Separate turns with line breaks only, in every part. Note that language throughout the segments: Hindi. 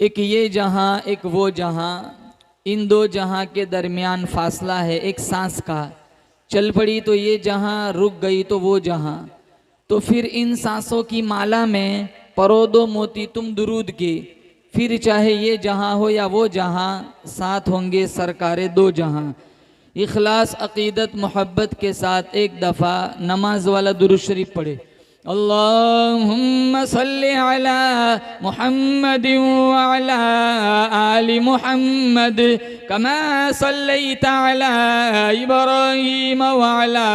एक ये जहां एक वो जहां, इन दो जहां के दरमियान फासला है एक सांस का। चल पड़ी तो ये जहां, रुक गई तो वो जहां। तो फिर इन सांसों की माला में परो दो मोती तुम दुरूद की। फिर चाहे ये जहां हो या वो जहां, साथ होंगे सरकारे दो जहां। इखलास अकीदत मोहब्बत के साथ एक दफ़ा नमाज वाला दुरूद शरीफ पढ़े। अल्लाहुम्मा सल्ली अला मुहम्मद व अला आलि मुहम्मद कमा सल्लैता अला इब्राहीम व अला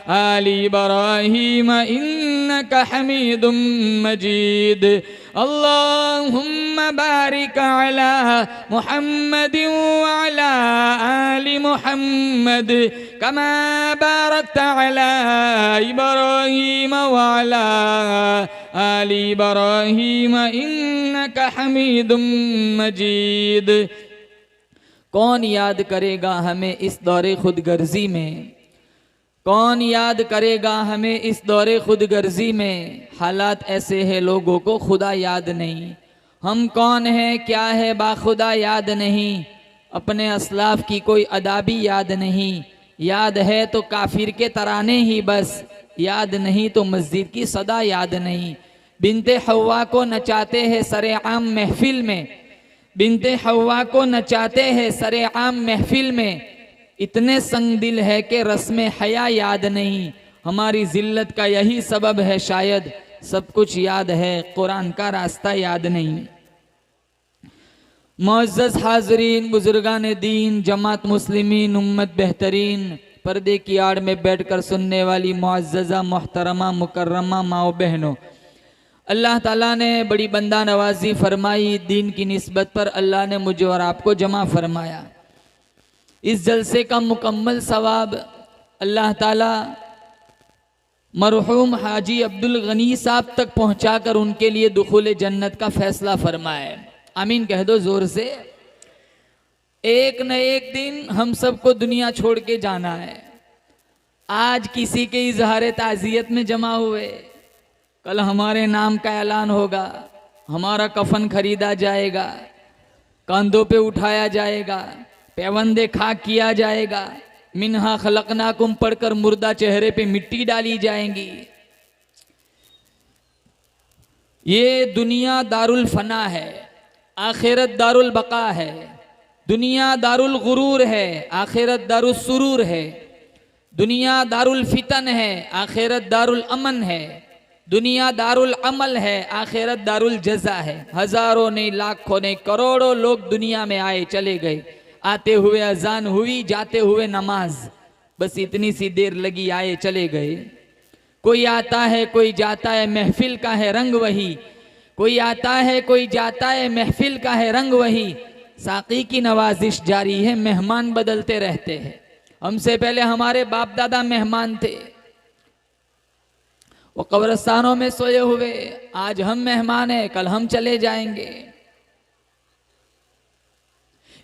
आलि इब्राहीम इन्नका हमीदुम मजीद। अल्लाहुम्मा बारिक अला मुहम्मद व अला आलि मुहम्मद कमा बारकता अला इब्राहीम व अला आलि इब्राहीम इन्नका हमीदुम मजीद। कौन याद करेगा हमें इस दौरे खुदगर्जी में? कौन याद करेगा हमें इस दौरे खुदगर्जी में? हालात ऐसे हैं लोगों को खुदा याद नहीं। हम कौन हैं क्या है बाखुदा याद नहीं। अपने असलाफ की कोई अदा भी याद नहीं। याद है तो काफिर के तराने ही बस, याद नहीं तो मस्जिद की सदा याद नहीं। बिनते हव्वा को नचाते हैं सरे आम महफिल में। बिनते हव्वा को नचाते हैं सरे आम महफिल में। इतने संग दिल है कि रस्म हया याद नहीं। हमारी जिल्लत का यही सबब है शायद, सब कुछ याद है कुरान का रास्ता याद नहीं। मुअज़्ज़ज़ हाज़रीन, बुजुर्गान दीन, जमात मुस्लिमीन, उम्मत बेहतरीन, पर्दे की आड़ में बैठकर सुनने वाली मुअज़्ज़ज़ा मोहतरमा मुकर्रमा माओ बहनों, अल्लाह ताला ने बड़ी बंदा नवाजी फरमाई। दीन की निस्बत पर अल्लाह ने मुझे और आपको जमा फरमाया। इस जलसे का मुकम्मल सवाब अल्लाह ताला मरहूम हाजी अब्दुल गनी साहब तक पहुंचाकर उनके लिए दुखुल जन्नत का फैसला फरमाए। आमीन कह दो जोर से। एक न एक दिन हम सबको दुनिया छोड़ के जाना है। आज किसी के इजहार ताज़ियत में जमा हुए, कल हमारे नाम का ऐलान होगा, हमारा कफन खरीदा जाएगा, कंधों पे उठाया जाएगा, पैवंदे खाक किया जाएगा, मिन्हा खलकनाकुम पढ़कर मुर्दा चेहरे पे मिट्टी डाली जाएंगी। ये दुनिया दारुल फना है, आखिरत दारुल बका है। दुनिया दारुल गुरूर है, आखिरत दारुल सुरूर है। दुनिया दारुल फितन है, आखिरत दारुल अमन है। दुनिया दारुल अमल है, आखिरत दारुल जज़ा है। हजारों ने, लाखों ने, करोड़ों लोग दुनिया में आए चले गए। आते हुए अजान हुई, जाते हुए नमाज, बस इतनी सी देर लगी, आए चले गए। कोई आता है कोई जाता है, महफिल का है रंग वही। कोई आता है कोई जाता है, महफिल का है रंग वही। साकी की नवाजिश जारी है, मेहमान बदलते रहते हैं। हमसे पहले हमारे बाप दादा मेहमान थे, वो कब्रिस्तानों में सोए हुए। आज हम मेहमान हैं, कल हम चले जाएंगे।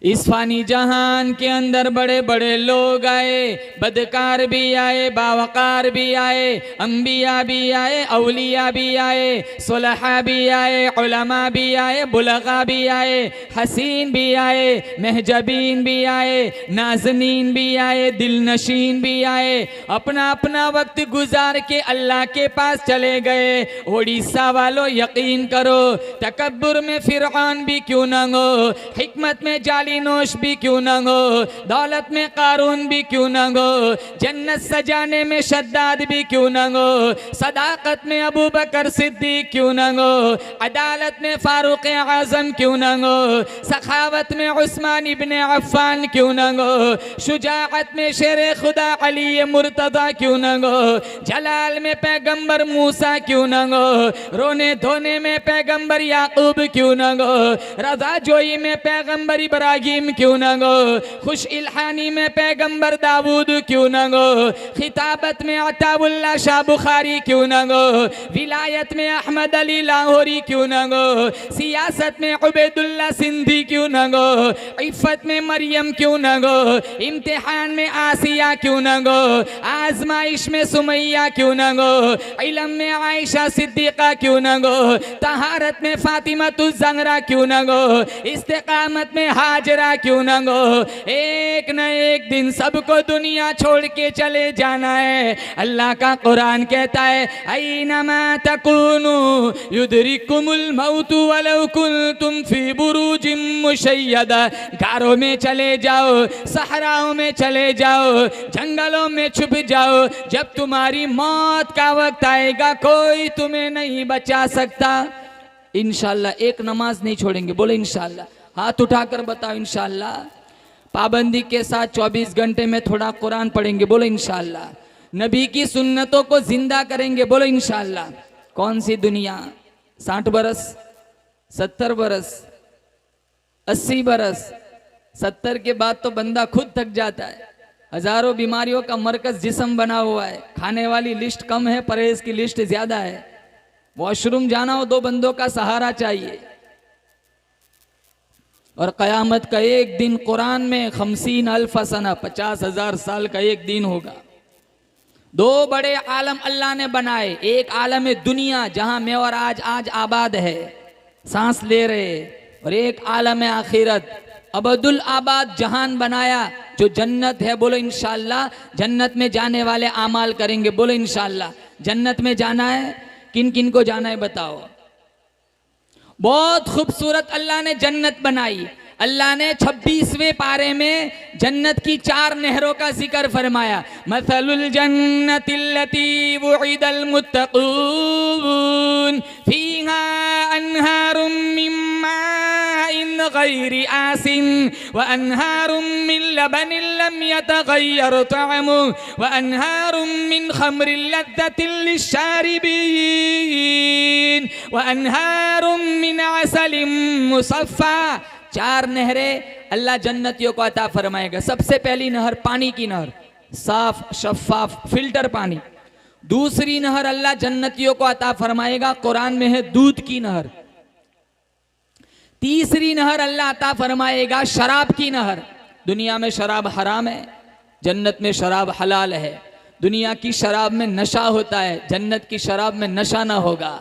इस फानी जहान के अंदर बड़े बड़े लोग आए, बदकार भी आए, बावकार भी आए, अंबिया भी आए, औलिया भी आए, सुलहा भी आए, उलमा भी आए, बुलगा भी आए, हसीन भी आए, महजबीन भी आए, नाजनीन भी आए, दिलनशीन भी आए। अपना अपना वक्त गुजार के अल्लाह के पास चले गए। उड़ीसा वालों यकीन करो, तकब्बुर में फिरऔन भी क्यों न हो, हिकमत में जाली नोश भी क्यों न हो, दौलत में कारून भी क्यों न हो, जन्नत सजाने में शद्दाद भी क्यों न हो, सदाकत में अबू बकर सिद्दीक क्यों न हो, अदालत में फारूक आजम क्यों न हो, सखावत में उस्मान इब्ने अफ्फान क्यों न हो, शुजाअत में शेर खुदा अली मुर्तदा क्यों न हो, जलाल में पैगंबर मूसा क्यों न हो, रोने धोने में पैगंबर याकूब क्यों न हो, रजा जोई में पैगंबर इब्राहिम क्यों न हो, खुश इल्हानी में पैगंबर दाऊद क्यों न हो, खिताबत में अताउल्लाह शाह बुखारी क्यों न हो, विलायत में अहमद अली लाहौरी क्यों न हो, सियासत में उबैदुल्लाह सिंधी क्यों न हो, इफ़्फ़त में मरियम क्यों न हो, इम्तिहान में आसिया क्यों न हो, आजमाइश में सुमैया क्यों न हो, इल्म में आयशा सिद्दीक़ा क्यों न हो, तहारत में फातिमतुज़ ज़हरा क्यों न हो, इस्तिक़ामत में हाजरा क्यों न हो। एक न एक दिन सबको दुनिया छोड़ के चले जाना है। अल्लाह का कुरान कहता है, ऐनमा तकूनु युदरिकुमुल मौतु वलौ कुंतुम फी बुरूजिम मुशय्यदा। गारों में चले जाओ, सहराओं में चले जाओ, जंगलों में छुप जाओ, जब तुम्हारी मौत का वक्त आएगा कोई तुम्हें नहीं बचा सकता। इंशाअल्लाह एक नमाज नहीं छोड़ेंगे, बोले इंशाअल्लाह। हाथ उठाकर बताओ इंशाअल्लाह। पाबंदी के साथ 24 घंटे में थोड़ा कुरान पढ़ेंगे, बोलो इंशाअल्लाह। नबी की सुन्नतों को जिंदा करेंगे, बोलो इंशाअल्लाह। कौन सी दुनिया, 60 बरस, 70 बरस, 80 बरस, 70 के बाद तो बंदा खुद थक जाता है। हजारों बीमारियों का मरकज जिस्म बना हुआ है, खाने वाली लिस्ट कम है, परहेज की लिस्ट ज्यादा है। वॉशरूम जाना हो 2 बंदों का सहारा चाहिए। और क़यामत का एक दिन कुरान में 50 अल्फ सना, 50,000 साल का एक दिन होगा। 2 बड़े आलम अल्लाह ने बनाए, एक आलम दुनिया जहां मैं और आज आबाद है, सांस ले रहे, और एक आलम आखिरत, अबदुल आबाद जहान बनाया जो जन्नत है। बोलो इंशाअल्लाह। जन्नत में जाने वाले आमाल करेंगे, बोलो इंशाअल्लाह। जन्नत में जाना है, किन किन को जाना है बताओ। बहुत खूबसूरत अल्लाह ने जन्नत बनाई। अल्लाह ने 26वें पारे में जन्नत की 4 नहरों का जिक्र फरमाया। मसलुल जन्नतिल्लती वुइदल मुत्तक़ून फीहा अन्हारुम मिन माइन गैरि आसिन व अन्हारुम मिन लबनिन लम यतगय्यर तअमुहु व अन्हारुम मिन खम्रिन लज़्ज़तिन लिश्शारिबीन व अन्हारुम मिन असलिन मुसफ़्फ़ा। 4 नहरें अल्लाह जन्नतियों को अता फरमाएगा। सबसे पहली नहर पानी की नहर, साफ शफाफ फिल्टर पानी। दूसरी नहर अल्लाह जन्नतियों को अता फरमाएगा, कुरान में है दूध की नहर। तीसरी नहर अल्लाह अता फरमाएगा शराब की नहर। दुनिया में शराब हराम है, जन्नत में शराब हलाल है। दुनिया की शराब में नशा होता है, जन्नत की शराब में नशा ना होगा।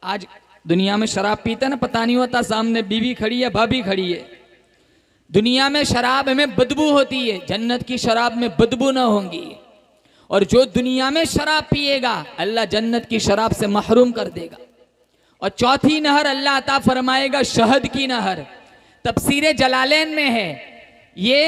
आज दुनिया में शराब पीता ना, पता नहीं होता सामने बीवी खड़ी है, भाभी खड़ी है। दुनिया में शराब में बदबू होती है, जन्नत की शराब में बदबू ना होंगी। और जो दुनिया में शराब पिएगा अल्लाह जन्नत की शराब से महरूम कर देगा। और चौथी नहर अल्लाह अता फरमाएगा शहद की नहर। तफसीरे जलालैन में है, ये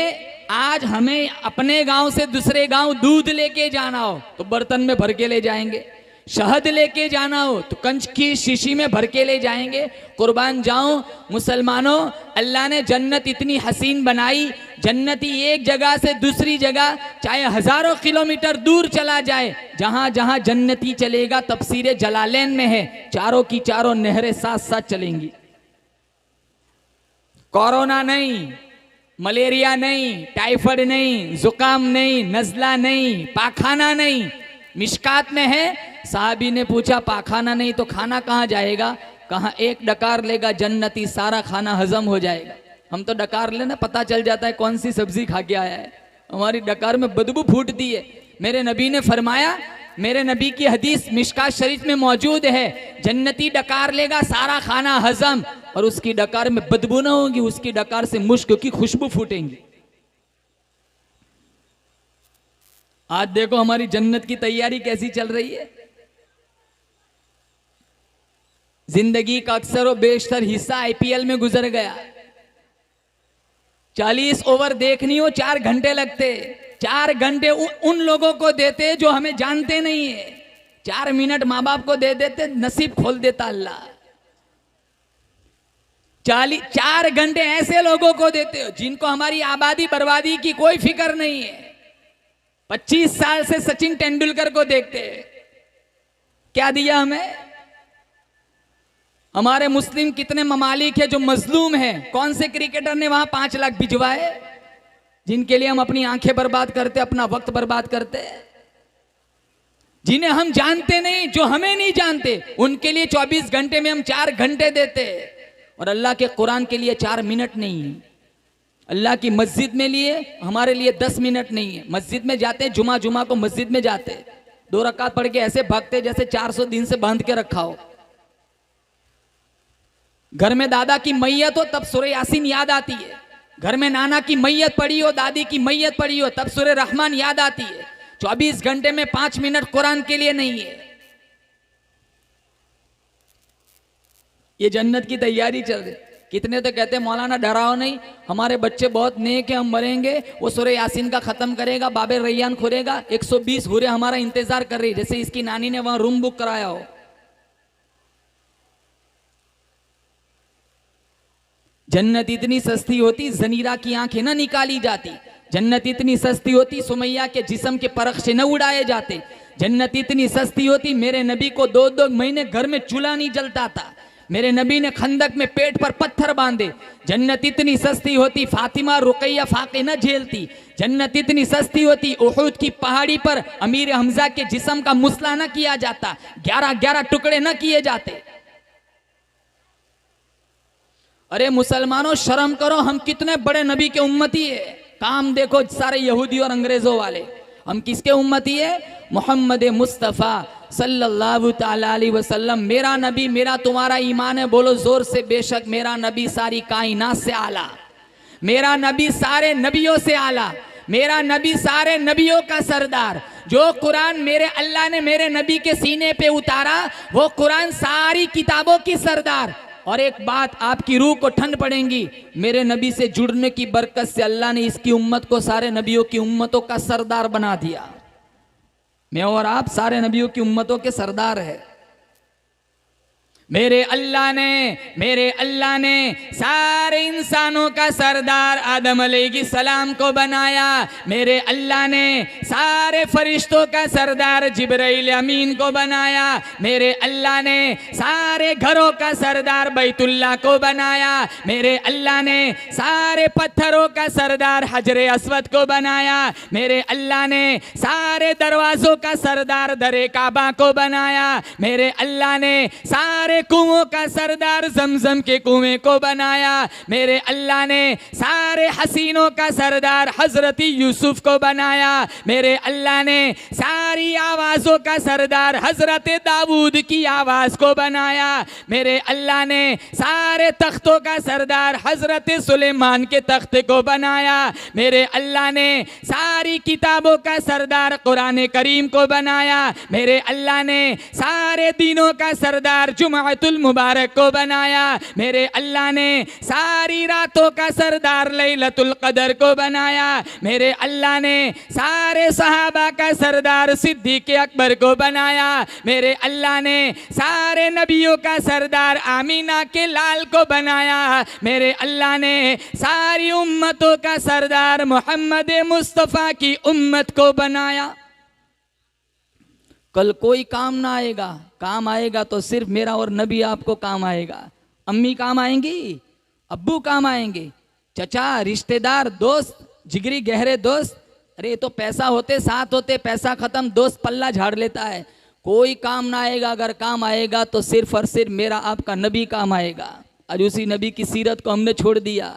आज हमें अपने गांव से दूसरे गांव दूध लेके जाना हो तो बर्तन में भर के ले जाएंगे, शहद लेके जाना हो तो कंच की शीशी में भर के ले जाएंगे। कुर्बान जाऊं मुसलमानों, अल्लाह ने जन्नत इतनी हसीन बनाई, जन्नती एक जगह से दूसरी जगह चाहे हजारों किलोमीटर दूर चला जाए, जहां जहां जन्नती चलेगा, तफसीरे जलालैन में है, चारों की चारों नहरें साथ साथ चलेंगी। कोरोना नहीं, मलेरिया नहीं, टाइफाइड नहीं, जुकाम नहीं, नजला नहीं, पाखाना नहीं। मिशकात में है, साहबी ने पूछा पाखाना नहीं तो खाना कहाँ जाएगा? कहाँ एक डकार लेगा जन्नती, सारा खाना हजम हो जाएगा। हम तो डकार लेना पता चल जाता है कौन सी सब्जी खा के आया है, हमारी डकार में बदबू फूटती है। मेरे नबी ने फरमाया, मेरे नबी की हदीस मिशकात शरीफ में मौजूद है, जन्नती डकार लेगा सारा खाना हजम, और उसकी डकार में बदबू ना होगी, उसकी डकार से मुश्क की खुशबू फूटेंगी। आज देखो हमारी जन्नत की तैयारी कैसी चल रही है। जिंदगी का अक्सर और बेशतर हिस्सा आईपीएल में गुजर गया। 40 ओवर देखनी हो 4 घंटे लगते, 4 घंटे उन लोगों को देते जो हमें जानते नहीं है, 4 मिनट माँ बाप को दे देते, नसीब खोल देता अल्लाह। 4 घंटे ऐसे लोगों को देते हो जिनको हमारी आबादी बर्बादी की कोई फिक्र नहीं है। 25 साल से सचिन तेंदुलकर को देखते हैं, क्या दिया हमें? हमारे मुस्लिम कितने ममालिक है जो मजलूम है, कौन से क्रिकेटर ने वहां 5 लाख भिजवाए, जिनके लिए हम अपनी आंखें बर्बाद करते, अपना वक्त बर्बाद करते, जिन्हें हम जानते नहीं, जो हमें नहीं जानते, उनके लिए 24 घंटे में हम 4 घंटे देते, और अल्लाह के कुरान के लिए 4 मिनट नहीं है। अल्लाह की मस्जिद में लिए हमारे लिए 10 मिनट नहीं है। मस्जिद में जाते, जुमा को मस्जिद में जाते, 2 रकात पढ़ के ऐसे भागते जैसे 400 दिन से बांध के रखा हो। घर में दादा की मैयत हो तब सूरह यासीन याद आती है, घर में नाना की मैयत पड़ी हो, दादी की मैयत पड़ी हो, तब सूरह रहमान याद आती है। 24 घंटे में 5 मिनट कुरान के लिए नहीं है। ये जन्नत की तैयारी चल रही। कितने तो कहते हैं मौलाना डराओ नहीं, हमारे बच्चे बहुत नेक है, हम मरेंगे, वो सूरह यासीन का खत्म करेगा, बाबे रैयान खुलेगा, 120 हुरे हमारा इंतजार कर रही, जैसे इसकी नानी ने वहां रूम बुक कराया हो। जन्नत इतनी सस्ती होती जनीरा की आंखें न निकाली जाती, जन्नत इतनी सस्ती होती सुमैया के जिस्म के परख से न उड़ाए जाते, जन्नत इतनी सस्ती होती मेरे नबी को 2-2 महीने घर में चूल्हा नहीं जलता था, मेरे नबी ने खंदक में पेट पर पत्थर बांधे। जन्नत इतनी सस्ती होती फातिमा रुकैया फाके न झेलती, जन्नत इतनी सस्ती होती उहुद की पहाड़ी पर अमीर हमजा के जिस्म का मुसला न किया जाता, 11-11 टुकड़े न किए जाते। अरे मुसलमानों शर्म करो, हम कितने बड़े नबी के उम्मती है। काम देखो सारे यहूदी और अंग्रेजों वाले, हम किसके उम्मती है? मोहम्मद मुस्तफ़ा सल्लल्लाहु ताला अलैहि वसल्लम। मेरा नबी, मेरा तुम्हारा ईमान है, बोलो जोर से बेशक मेरा नबी सारी कायनात से आला, मेरा नबी सारे नबियों से आला, मेरा नबी सारे नबियों का सरदार। जो कुरान मेरे अल्लाह ने मेरे नबी के सीने पे उतारा, वो कुरान सारी किताबों की सरदार। और एक बात आपकी रूह को ठंड पड़ेगी, मेरे नबी से जुड़ने की बरकत से अल्लाह ने इसकी उम्मत को सारे नबियों की उम्मतों का सरदार बना दिया। मैं और आप सारे नबियों की उम्मतों के सरदार है। मेरे अल्लाह ने सारे इंसानों का सरदार आदम अलैहिस्सलाम को बनाया। मेरे अल्लाह ने सारे फरिश्तों का सरदार जिब्राइल अमीन को बनाया। मेरे अल्लाह ने सारे घरों का सरदार बैतुल्लाह को बनाया। मेरे अल्लाह ने सारे पत्थरों का सरदार हजरे अस्वद को बनाया। मेरे अल्लाह ने सारे दरवाजों का सरदार दरे काबा को बनाया। मेरे अल्लाह ने सारे कुओं का सरदार जमजम के कुएं को बनाया। मेरे अल्लाह ने सारे हसीनों का सरदार हजरत यूसुफ को बनाया। मेरे अल्लाह ने सारी आवाज़ों का सरदार हजरत दाऊद की आवाज़ को बनाया। मेरे अल्लाह ने सारे तख्तों का सरदार हजरत सुलेमान के तख्त को बनाया। मेरे अल्लाह ने सारी किताबों का सरदार कुरान करीम को बनाया। मेरे अल्लाह ने सारे दीनों का सरदार जुमा जुमातुल मुबारक को बनाया, मेरे अल्लाह ने सारी रातों का सरदार लैलतुल कदर को बनाया, मेरे अल्लाह ने सारे सहाबा का सरदार सिद्दीक़ अकबर को बनाया, मेरे अल्लाह ने सारे नबियों का सरदार आमीना के लाल को बनाया, मेरे अल्लाह ने सारी उम्मतों का सरदार मोहम्मद मुस्तफ़ा की उम्मत को बनाया। कल कोई काम ना आएगा, काम आएगा तो सिर्फ मेरा और नबी आपको काम आएगा। अम्मी काम आएंगी, अब्बू काम आएंगे, चचा, रिश्तेदार, दोस्त, जिगरी गहरे दोस्त, अरे तो पैसा होते साथ होते, पैसा खत्म दोस्त पल्ला झाड़ लेता है। कोई काम ना आएगा, अगर काम आएगा तो सिर्फ और सिर्फ मेरा आपका नबी काम आएगा। आज उसी नबी की सीरत को हमने छोड़ दिया,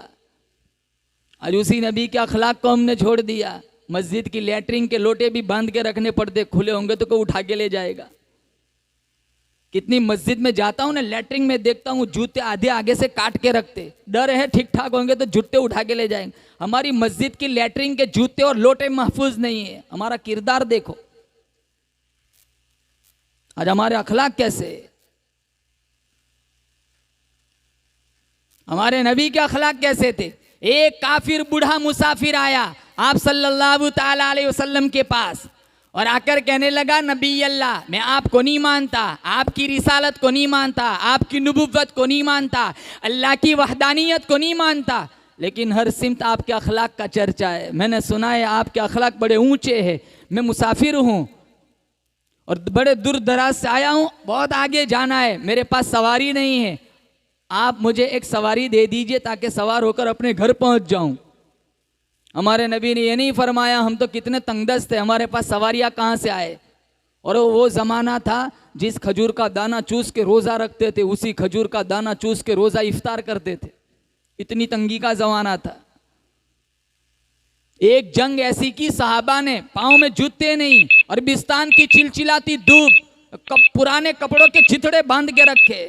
आज उसी नबी के अखलाक को हमने छोड़ दिया। मस्जिद की लैट्रिन के लोटे भी बांध के रखने पड़ते, खुले होंगे तो कोई उठा के ले जाएगा। कितनी मस्जिद में जाता हूँ ना, लैट्रिन में देखता हूँ जूते आधे आगे से काट के रखते, डर है ठीक ठाक होंगे तो जूते उठा के ले जाएंगे। हमारी मस्जिद की लैट्रिन के जूते और लोटे महफूज नहीं है। हमारा किरदार देखो, आज हमारे अखलाक कैसे, हमारे नबी के अखलाक कैसे थे। एक काफिर बूढ़ा मुसाफिर आया आप सल्लल्लाहु ताला अलैहि वसल्लम के पास और आकर कहने लगा, नबी अल्लाह, मैं आपको नहीं मानता, आपकी रिसालत को नहीं मानता, आपकी नबुव्वत को नहीं मानता, अल्लाह की वहदानियत को नहीं मानता, लेकिन हर सिमत आपके अखलाक का चर्चा है। मैंने सुना है आपके अखलाक बड़े ऊंचे हैं। मैं मुसाफिर हूँ और बड़े दूर दराज से आया हूँ, बहुत आगे जाना है, मेरे पास सवारी नहीं है, आप मुझे एक सवारी दे दीजिए ताकि सवार होकर अपने घर पहुँच जाऊँ। हमारे नबी ने ये नहीं फरमाया हम तो कितने तंगदस्त थे, हमारे पास सवारियाँ कहाँ से आए। और वो ज़माना था जिस खजूर का दाना चूस के रोज़ा रखते थे, उसी खजूर का दाना चूस के रोज़ा इफ्तार करते थे। इतनी तंगी का ज़माना था। एक जंग ऐसी की सहाबा ने पाँव में जूते नहीं, अरबिस्तान की चिलचिलाती धूप, पुराने कपड़ों के चिथड़े बांध के रखे,